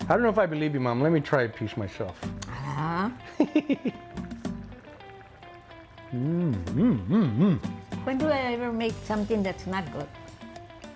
I don't know if I believe you, Mom. Let me try a piece myself. When do I ever make something that's not good?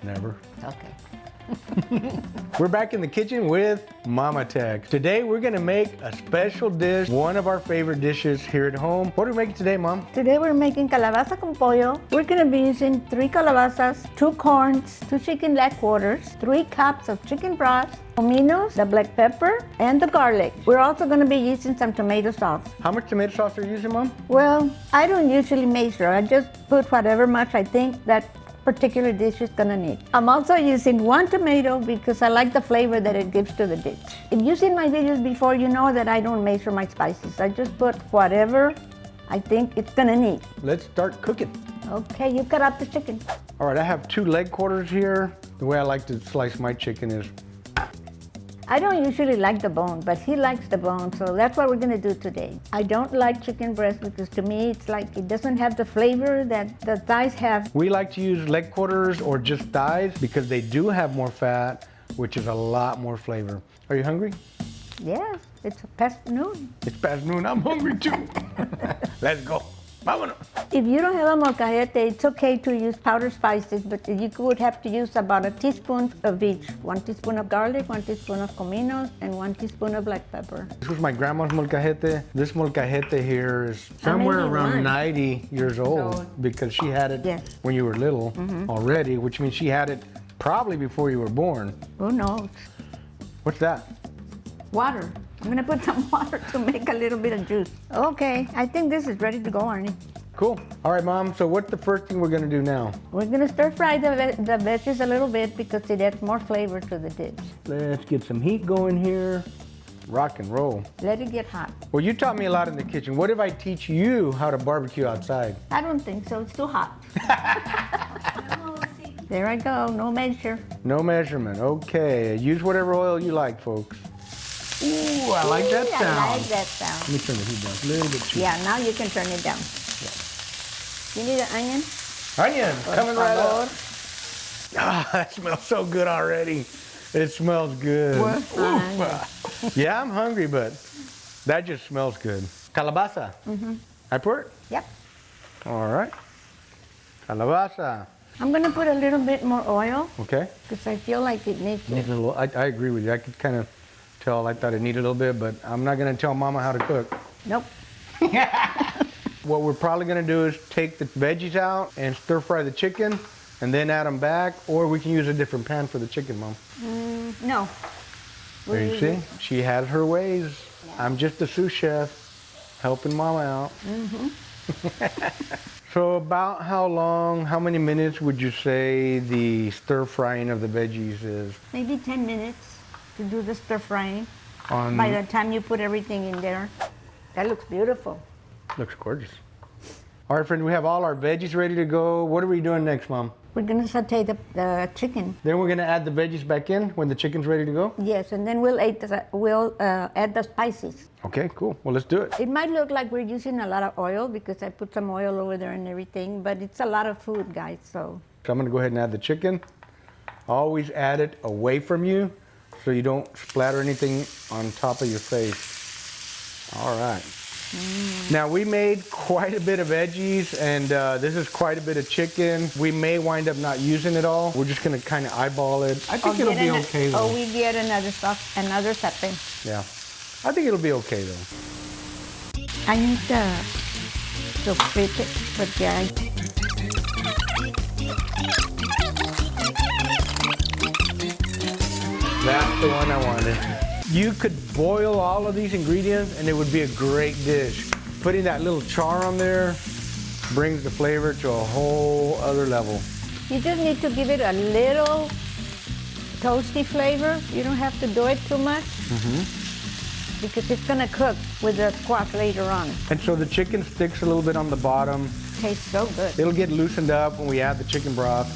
Never. Okay. We're back in the kitchen with Mama Tech. Today we're gonna make a special dish, one of our favorite dishes here at home. What are we making today, Mom? Today we're making calabaza con pollo. We're gonna be using 3 calabazas, 2 corns, 2 chicken leg quarters, 3 cups of chicken broth, cominos, the black pepper, and the garlic. We're also gonna be using some tomato sauce. How much tomato sauce are you using, Mom? Well, I don't usually measure. I just put whatever much I think that particular dish is gonna need. I'm also using 1 tomato because I like the flavor that it gives to the dish. If you've seen my videos before, you know that I don't measure my spices. I just put whatever I think it's gonna need. Let's start cooking. Okay, you cut up the chicken. All right, I have 2 leg quarters here. The way I like to slice my chicken is, I don't usually like the bone, but he likes the bone, so that's what we're gonna do today. I don't like chicken breast because to me it's like it doesn't have the flavor that the thighs have. we like to use leg quarters or just thighs because they do have more fat, which is a lot more flavor. Are you hungry? Yeah, it's past noon. It's past noon, I'm hungry too. Let's go. Vámonos. If you don't have a molcajete, it's okay to use powdered spices, but you would have to use about a teaspoon of each. 1 teaspoon of garlic, 1 teaspoon of cominos, and 1 teaspoon of black pepper. This was my grandma's molcajete. This molcajete here is somewhere around 90 years old because she had it Yes. when you were little already, which means she had it probably before you were born. Who knows? What's that? Water. I'm gonna put some water to make a little bit of juice. Okay, I think this is ready to go, Arnie. Cool. All right, Mom, so what's the first thing we're gonna do now? We're gonna stir fry the veggies a little bit because it adds more flavor to the dish. Let's get some heat going here. Rock and roll. Let it get hot. Well, you taught me a lot in the kitchen. What if I teach you how to barbecue outside? I don't think so, it's too hot. There I go, no measure. No measurement. Okay. Use whatever oil you like, folks. Ooh, I like that sound. I like that sound. Let me turn the heat down a little bit too. Yeah, now you can turn it down. You need an onion? Onion, coming right favor. up. Ah, that smells so good already. It smells good. Oof. Yeah, I'm hungry, but that just smells good. Calabaza. I pour it? Yep. All right. Calabaza. I'm gonna put a little bit more oil Okay. because I feel like it needs Needs it. a little, I agree with you. I could kind of tell I thought it needed a little bit, but I'm not going to tell Mama how to cook. Nope. What we're probably going to do is take the veggies out and stir fry the chicken and then add them back, or we can use a different pan for the chicken, Mom. No. There you see, she has her ways. I'm just a sous chef helping Mama out. So about how many minutes would you say the stir frying of the veggies is? Maybe 10 minutes to do the stir frying. On, By the time you put everything in there. That looks beautiful. looks gorgeous. All right, friend, we have all our veggies ready to go. What are we doing next, Mom? We're gonna saute the chicken. Then we're gonna add the veggies back in when the chicken's ready to go? Yes, and then we'll add the spices. Okay, cool. Well, let's do it. It might look like we're using a lot of oil because I put some oil over there and everything, but it's a lot of food, guys, so. So I'm gonna go ahead and add the chicken. Always add it away from you so you don't splatter anything on top of your face. All right. Now we made quite a bit of veggies and this is quite a bit of chicken. We may wind up not using it all. We're just gonna kind of eyeball it. I think it'll be okay though. Oh, we get another sauce, another sartén. Yeah, I think it'll be okay though. I need to sofrite it porque hay. That's the one I wanted. You could boil all of these ingredients and it would be a great dish. Putting that little char on there brings the flavor to a whole other level. You just need to give it a little toasty flavor. You don't have to do it too much because it's gonna cook with the squash later on. And so the chicken sticks a little bit on the bottom. Tastes so good. It'll get loosened up when we add the chicken broth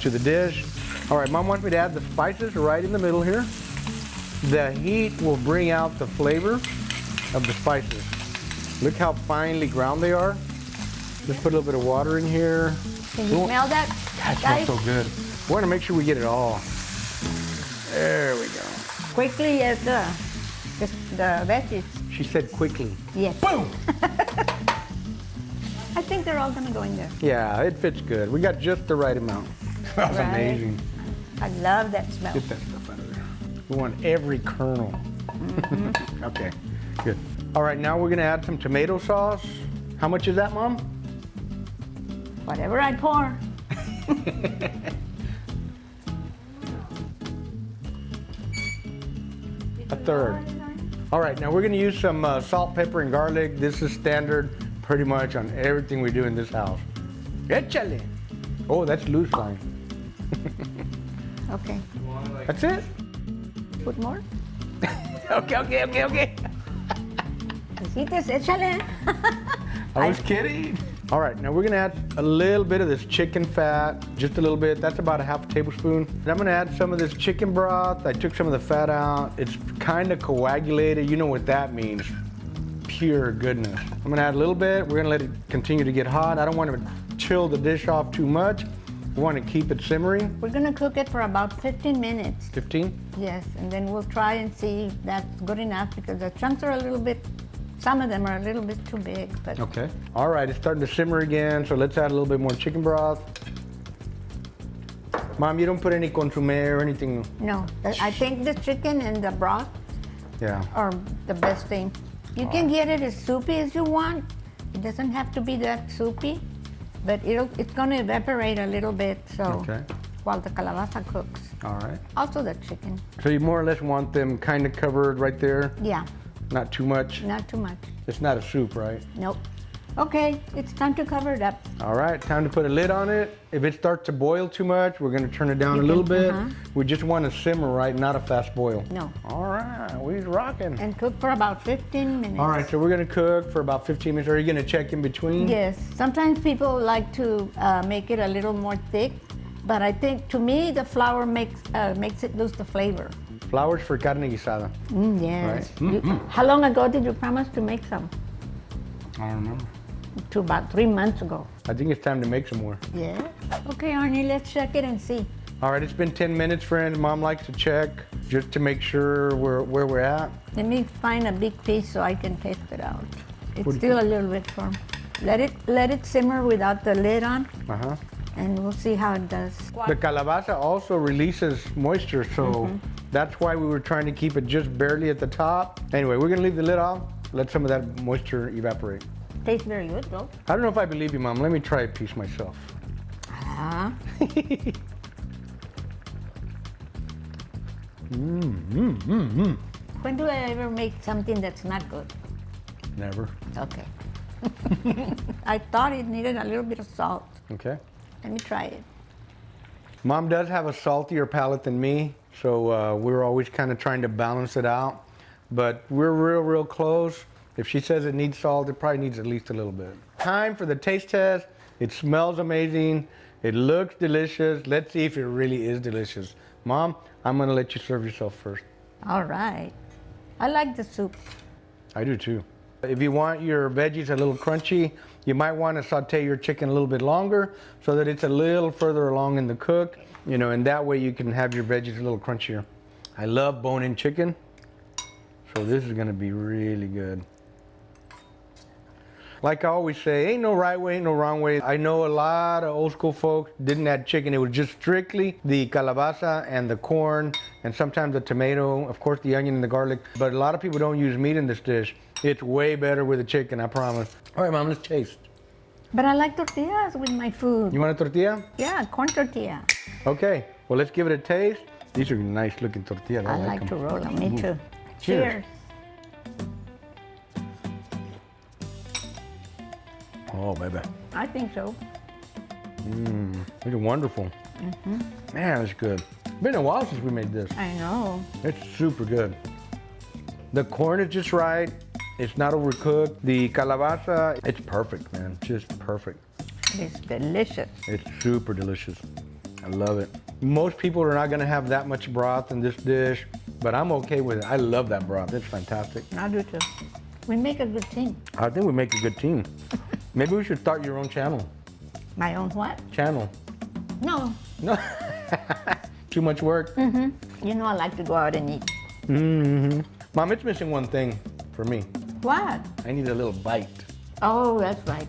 to the dish. All right, Mom wants me to add the spices right in the middle here. The heat will bring out the flavor of the spices. Look how finely ground they are. Just put a little bit of water in here. Can you smell that? That smells so good. We're gonna make sure we get it all. There we go. quickly as the veggies. She said quickly. Yes. Boom! I think they're all gonna go in there. Yeah, it fits good. We got just the right amount. Smells Right. amazing. I love that smell. Get that stuff out of there. We want every kernel. Okay, good. All right, now we're gonna add some tomato sauce. How much is that, Mom? Whatever I pour. A third. All right, now we're gonna use some salt, pepper, and garlic. This is standard pretty much on everything we do in this house. Échale. Oh, that's loose line. Okay. That's it? Put more. Okay. Besitos, échale. I was kidding. All right, now we're gonna add a little bit of this chicken fat, just a little bit. That's about a half a tablespoon. And I'm gonna add some of this chicken broth. I took some of the fat out. It's kind of coagulated. You know what that means. Pure goodness. I'm gonna add a little bit. We're gonna let it continue to get hot. I don't want to chill the dish off too much. We want to keep it simmering. We're gonna cook it for about 15 minutes. 15? Yes, and then we'll try and see if that's good enough because the chunks are a little bit, some of them are a little bit too big, but Okay. All right, it's starting to simmer again, so let's add a little bit more chicken broth. Mom, you don't put any consommé or anything? no. I think the chicken and the broth Yeah. are the best thing. You can get it as soupy as you want. It doesn't have to be that soupy, but it's gonna evaporate a little bit, so Okay. while the calabaza cooks. All right. Also the chicken. So you more or less want them kind of covered right there, Yeah, not too much. not too much. It's not a soup, right? Nope. Okay, it's time to cover it up. All right, time to put a lid on it. If it starts to boil too much, we're gonna turn it down You a little can- bit. uh-huh. We just want to simmer, right? Not a fast boil. No. All right, we're rocking. And cook for about 15 minutes. All right, so we're gonna cook for about 15 minutes. Are you gonna check in between? Yes, sometimes people like to make it a little more thick, but I think to me the flour makes it lose the flavor. Flowers for carne guisada. Yes. Right. How long ago did you promise to make some? I don't remember. To about 3 months ago. I think it's time to make some more. Yeah. Okay, Arnie, let's check it and see. All right, it's been 10 minutes, friends. Mom likes to check just to make sure where we're at. Let me find a big piece so I can taste it out. It's What do you still a little bit firm. Let it simmer without the lid on, Uh-huh. and we'll see how it does. The calabaza also releases moisture, so that's why we were trying to keep it just barely at the top. Anyway, we're gonna leave the lid off, let some of that moisture evaporate. Tastes very good, though. I don't know if I believe you, Mom. Let me try a piece myself. Ah. When do I ever make something that's not good? Never. Okay. I thought it needed a little bit of salt. Okay. Let me try it. Mom does have a saltier palate than me, so we're always kind of trying to balance it out. But we're real close. If she says it needs salt, it probably needs at least a little bit. Time for the taste test. It smells amazing. It looks delicious. Let's see if it really is delicious. Mom, I'm gonna let you serve yourself first. All right. I like the soup. I do too. If you want your veggies a little crunchy, you might want to saute your chicken a little bit longer so that it's a little further along in the cook, and that way you can have your veggies a little crunchier. I love bone-in chicken, so this is gonna be really good. Like I always say, ain't no right way, ain't no wrong way. I know a lot of old school folks didn't add chicken. It was just strictly the calabaza and the corn and sometimes the tomato, of course the onion and the garlic. But a lot of people don't use meat in this dish. It's way better with the chicken, I promise. All right, Mom, let's taste. But I like tortillas with my food. You want a tortilla? Yeah, corn tortilla. Okay, well, let's give it a taste. These are nice looking tortillas. I like to them. roll them. Me too. Cheers. Oh, baby. I think so. These are wonderful. Man, it's good. Been a while since we made this. I know. It's super good. The corn is just right. It's not overcooked. The calabaza, it's perfect, man. Just perfect. It's delicious. It's super delicious. I love it. Most people are not gonna have that much broth in this dish, but I'm okay with it. I love that broth. It's fantastic. I do too. We make a good team. I think we make a good team. Maybe we should start your own channel. My own what? Channel. No. No. Too much work. You know I like to go out and eat. Mom, it's missing one thing for me. What? I need a little bite. Oh, that's right.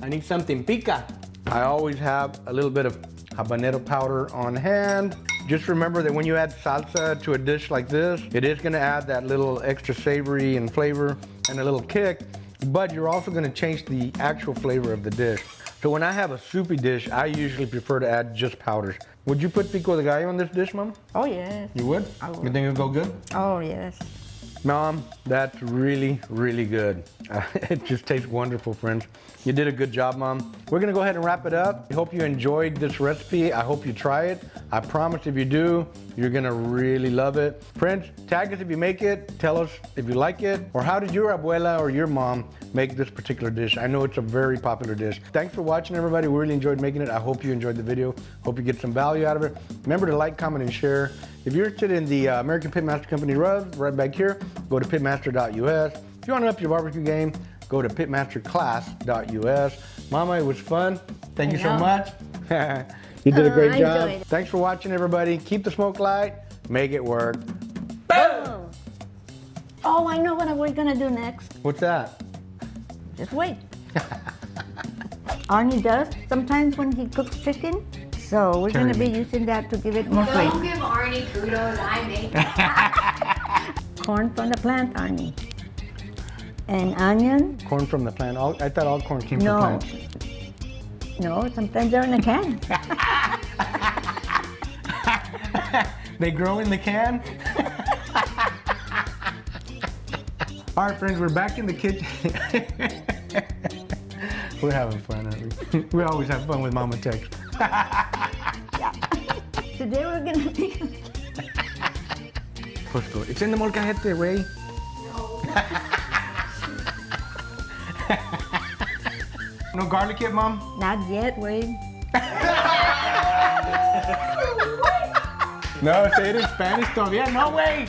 I need something pica. I always have a little bit of habanero powder on hand. Just remember that when you add salsa to a dish like this, it is gonna add that little extra savory and flavor and a little kick, but you're also gonna change the actual flavor of the dish. So when I have a soupy dish, I usually prefer to add just powders. Would you put pico de gallo on this dish, Mom? Oh, yes. You would? I would. You think it would go good? Oh, yes. Mom, that's really, really good. It just tastes wonderful, friends. You did a good job, Mom. We're gonna go ahead and wrap it up. I hope you enjoyed this recipe. I hope you try it. I promise if you do, you're gonna really love it. Friends, tag us if you make it. Tell us if you like it. Or how did your abuela or your mom make this particular dish? I know it's a very popular dish. Thanks for watching, everybody. We really enjoyed making it. I hope you enjoyed the video. Hope you get some value out of it. Remember to like, comment, and share. If you're interested in the American Pitmaster Company rubs, right back here, go to pitmaster.us. If you want to up your barbecue game, go to pitmasterclass.us. Mama, it was fun. Thank you so much. You did a great I job. enjoyed it. Thanks for watching, everybody. Keep the smoke light. Make it work. Boom! Oh, I know what we're gonna do next. What's that? Just wait. Arnie does sometimes when he cooks chicken. So we're gonna be using that to give it more flavor. Don't give Arnie kudos, I made it. Corn from the plant, Arnie. And onion. Corn from the plant. I thought all corn came No. from plants. No, sometimes they're in a can. They grow in the can? All right, friends, we're back in the kitchen. We're having fun, aren't we? We always have fun with Mama Tex. Yeah. Today we're gonna be. Let's go. It's in the molcajete, güey. No garlic yet, Mom? Not yet, Wade. No, say it in Spanish todavía. No, way.